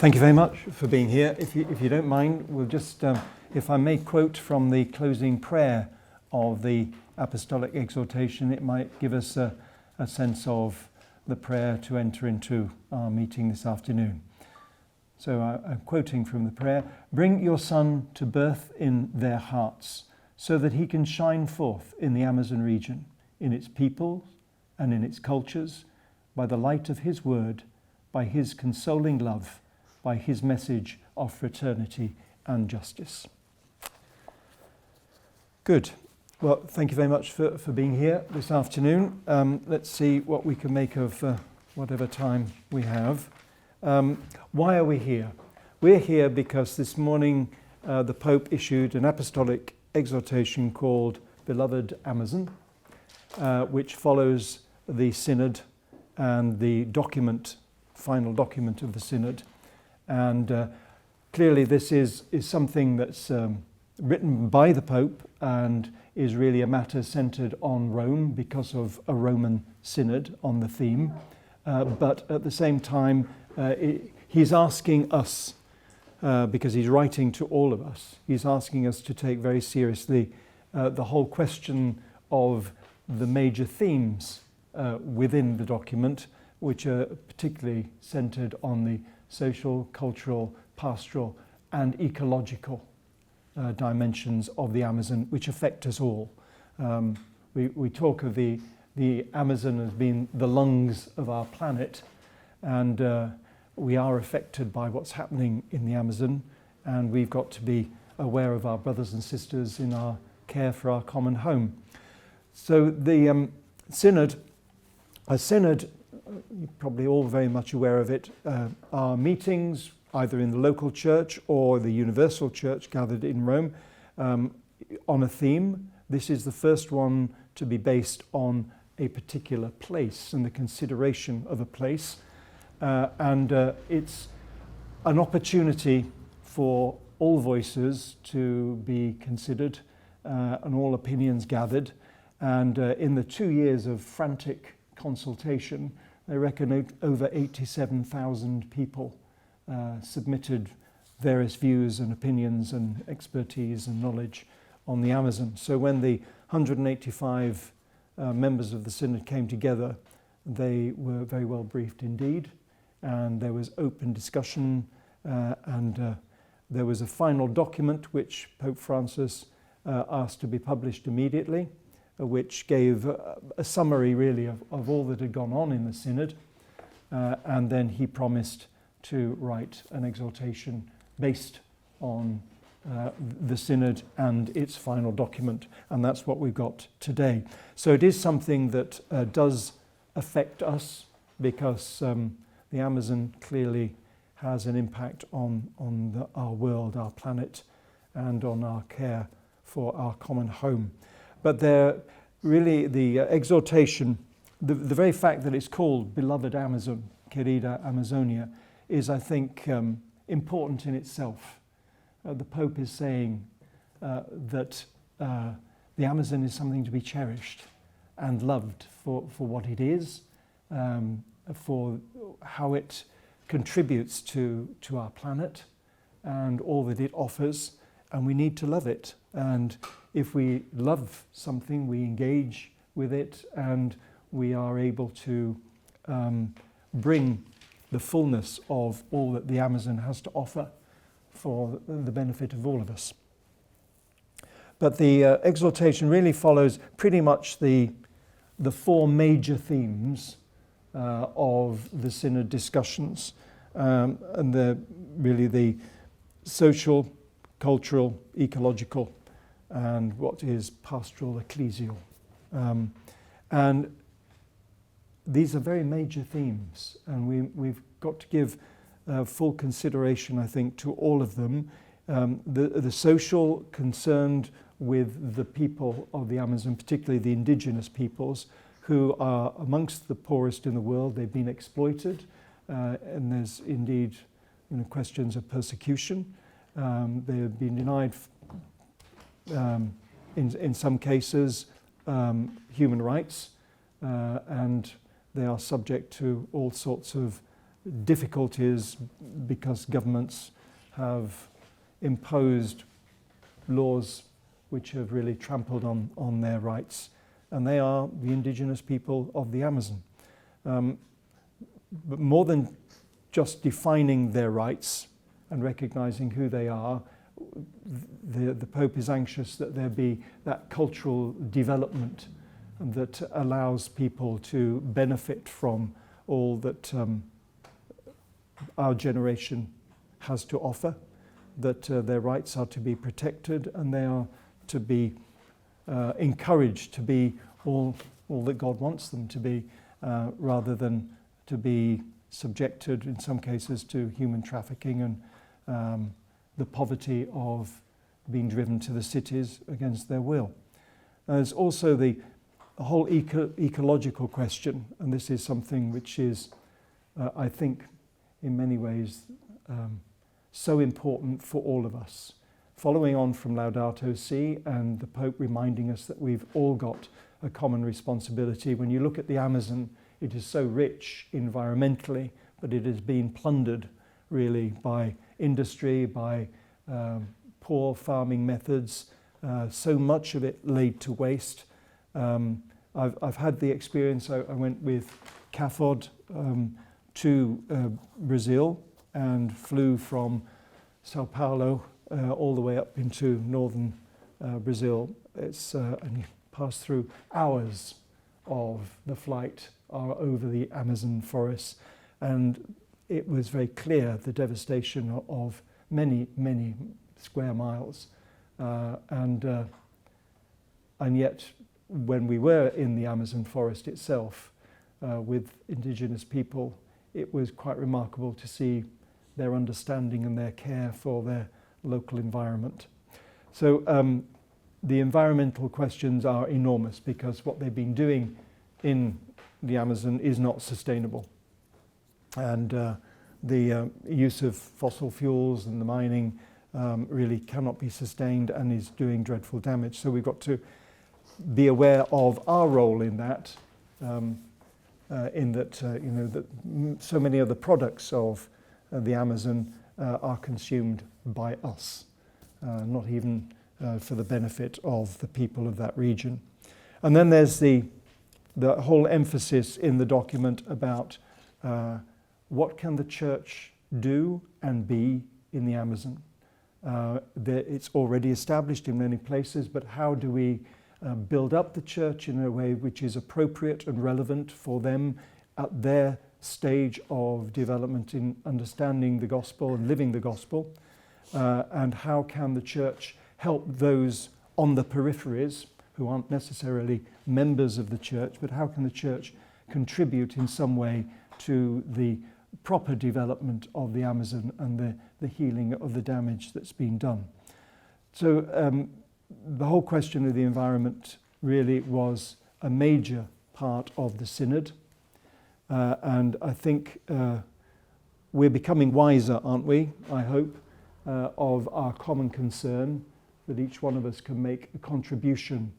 Thank you very much for being here. If you don't mind, we'll just, if I may quote from the closing prayer of the apostolic exhortation, it might give us a sense of the prayer to enter into our meeting this afternoon. So I'm quoting from the prayer. Bring your Son to birth in their hearts, so that he can shine forth in the Amazon region, in its people and in its cultures, by the light of his word, by his consoling love, by his message of fraternity and justice. Good. Well, thank you very much for being here this afternoon. Let's see what we can make of whatever time we have. Why are we here? We're here because this morning the Pope issued an apostolic exhortation called Beloved Amazon, which follows the Synod and the final document of the Synod. And clearly this is something that's written by the Pope and is really a matter centred on Rome because of a Roman Synod on the theme. But at the same time, he's asking us, because he's writing to all of us, he's asking us to take very seriously the whole question of the major themes within the document, which are particularly centred on the social, cultural, pastoral and ecological dimensions of the Amazon, which affect us all. We talk of the Amazon as being the lungs of our planet, and we are affected by what's happening in the Amazon, and we've got to be aware of our brothers and sisters in our care for our common home. So the Synod, you're probably all very much aware of it, are meetings either in the local church or the universal church gathered in Rome on a theme. This is the first one to be based on a particular place and the consideration of a place. And it's an opportunity for all voices to be considered and all opinions gathered. And in the 2 years of frantic consultation, they reckon over 87,000 people submitted various views and opinions and expertise and knowledge on the Amazon. So when the 185 members of the Synod came together, they were very well briefed indeed, and there was open discussion and there was a final document which Pope Francis asked to be published immediately, which gave a summary really of all that had gone on in the Synod, and then he promised to write an exhortation based on the Synod and its final document, and that's what we've got today. So it is something that does affect us, because the Amazon clearly has an impact on our world, our planet, and on our care for our common home. But really the exhortation, the very fact that it's called Beloved Amazon, Querida Amazonia, is, I think, important in itself. The Pope is saying that the Amazon is something to be cherished and loved for what it is, for how it contributes to our planet and all that it offers, and we need to love it. And if we love something, we engage with it, and we are able to bring the fullness of all that the Amazon has to offer for the benefit of all of us. But the exhortation really follows pretty much the four major themes of the Synod discussions, and they're really the social, cultural, ecological, and what is pastoral, ecclesial. And these are very major themes, and we've got to give full consideration, I think, to all of them. The social, concerned with the people of the Amazon, particularly the indigenous peoples, who are amongst the poorest in the world. They've been exploited, and there's indeed questions of persecution. They have been denied, in some cases, human rights, and they are subject to all sorts of difficulties because governments have imposed laws which have really trampled on their rights, and they are the indigenous people of the Amazon. But more than just defining their rights and recognizing who they are, the Pope is anxious that there be that cultural development that allows people to benefit from all that our generation has to offer, that their rights are to be protected and they are to be encouraged to be all that God wants them to be, rather than to be subjected in some cases to human trafficking and the poverty of being driven to the cities against their will. There's also the whole ecological question, and this is something which is, I think, in many ways so important for all of us. Following on from Laudato Si and the Pope reminding us that we've all got a common responsibility. When you look at the Amazon, it is so rich environmentally, but it has been plundered really by industry, by poor farming methods, so much of it laid to waste. I've had the experience, I went with CAFOD to Brazil and flew from Sao Paulo all the way up into northern Brazil. And you pass through hours of the flight over the Amazon forests, and it was very clear the devastation of many, many square miles. And yet, when we were in the Amazon forest itself with indigenous people, it was quite remarkable to see their understanding and their care for their local environment. So the environmental questions are enormous because what they've been doing in the Amazon is not sustainable. And the use of fossil fuels and the mining really cannot be sustained and is doing dreadful damage. So we've got to be aware of our role in that, that so many of the products of the Amazon are consumed by us, not even for the benefit of the people of that region. And then there's the whole emphasis in the document about what can the church do and be in the Amazon. It's already established in many places, but how do we build up the church in a way which is appropriate and relevant for them at their stage of development in understanding the gospel and living the gospel? And how can the church help those on the peripheries who aren't necessarily members of the church, but how can the church contribute in some way to the proper development of the Amazon and the healing of the damage that's been done? So the whole question of the environment really was a major part of the synod, and I think we're becoming wiser, aren't we, I hope, of our common concern that each one of us can make a contribution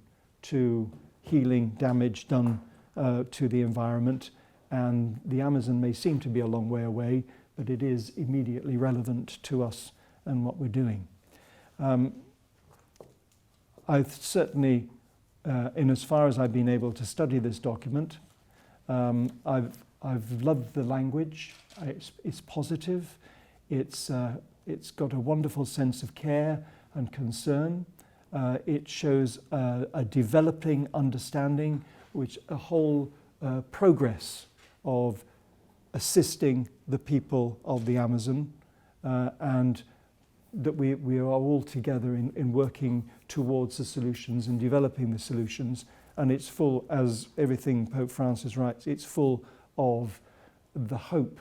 to healing damage done to the environment. And the Amazon may seem to be a long way away, but it is immediately relevant to us and what we're doing. I've certainly, in as far as I've been able to study this document, I've loved the language. It's positive. It's got a wonderful sense of care and concern. It shows a developing understanding, which a whole progress of assisting the people of the Amazon, and that we are all together in working towards the solutions and developing the solutions. And it's full, as everything Pope Francis writes, it's full of the hope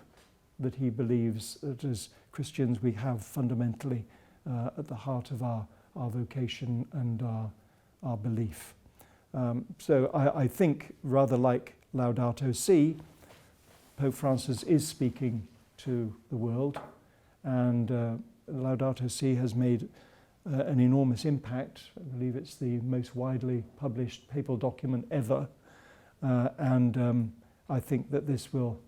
that he believes that as Christians we have fundamentally at the heart of our vocation and our belief. So I think, rather like Laudato Si, Pope Francis is speaking to the world, and Laudato Si has made an enormous impact. I believe it's the most widely published papal document ever, and I think that this will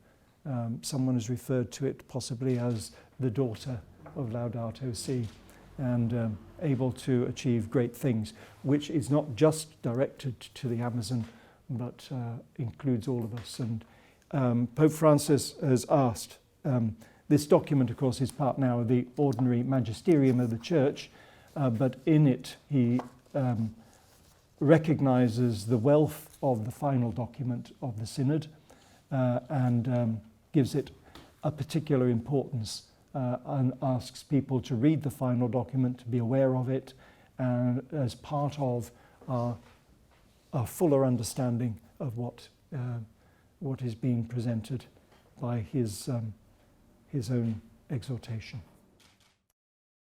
Someone has referred to it possibly as the daughter of Laudato Si, and able to achieve great things, which is not just directed to the Amazon, but includes all of us. And Pope Francis has asked, this document, of course, is part now of the ordinary magisterium of the Church, but in it he recognises the wealth of the final document of the Synod, and gives it a particular importance, and asks people to read the final document, to be aware of it, as part of our fuller understanding of what is being presented by his own exhortation.